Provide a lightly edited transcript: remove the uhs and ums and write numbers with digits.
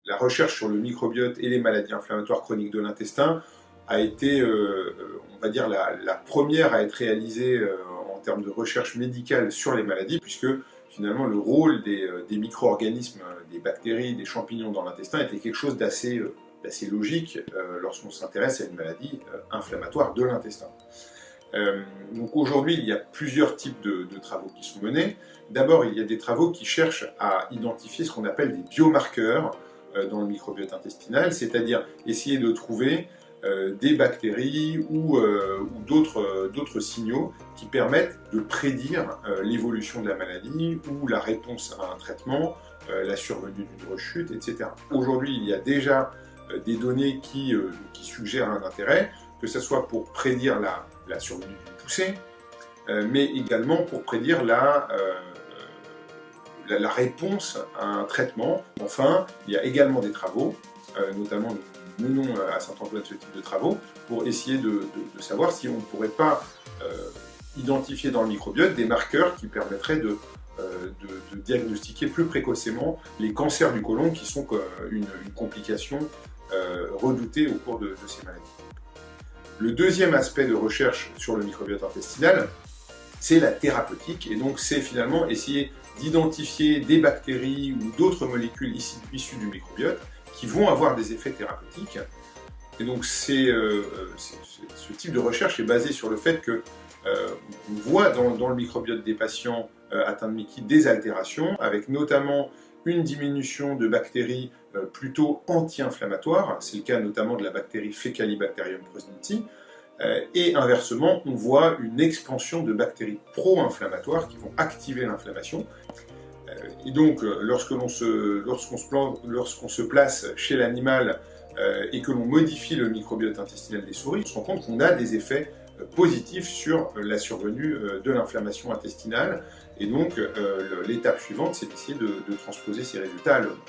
la recherche sur le microbiote et les maladies inflammatoires chroniques de l'intestin a été, on va dire, la première à être réalisée en termes de recherche médicale sur les maladies, puisque finalement le rôle des micro-organismes, des bactéries, des champignons dans l'intestin était quelque chose d'assez logique lorsqu'on s'intéresse à une maladie inflammatoire de l'intestin. Donc aujourd'hui, il y a plusieurs types de travaux qui sont menés. D'abord, il y a des travaux qui cherchent à identifier ce qu'on appelle des biomarqueurs dans le microbiote intestinal, c'est-à-dire essayer de trouver des bactéries ou d'autres signaux qui permettent de prédire l'évolution de la maladie ou la réponse à un traitement, la survenue d'une rechute, etc. Aujourd'hui, il y a déjà des données qui suggèrent un intérêt, que ce soit pour prédire la survenue d'une poussée, mais également pour prédire la réponse à un traitement. Enfin, il y a également des travaux, notamment nous menons à Saint-Antoine ce type de travaux, pour essayer de savoir si on ne pourrait pas identifier dans le microbiote des marqueurs qui permettraient de diagnostiquer plus précocement les cancers du côlon, qui sont une complication redoutée au cours de ces maladies. Le deuxième aspect de recherche sur le microbiote intestinal, c'est la thérapeutique, et donc c'est finalement essayer d'identifier des bactéries ou d'autres molécules issues du microbiote qui vont avoir des effets thérapeutiques. Et donc ce type de recherche est basé sur le fait que on voit dans le microbiote des patients atteints de MIC-KIT des altérations, avec notamment une diminution de bactéries plutôt anti-inflammatoires, c'est le cas notamment de la bactérie Faecalibacterium prausnitzii, et inversement, on voit une expansion de bactéries pro-inflammatoires qui vont activer l'inflammation. Et donc, lorsqu'on se place chez l'animal et que l'on modifie le microbiote intestinal des souris, on se rend compte qu'on a des effets positifs sur la survenue de l'inflammation intestinale. Et donc, l'étape suivante, c'est d'essayer de transposer ces résultats à l'homme.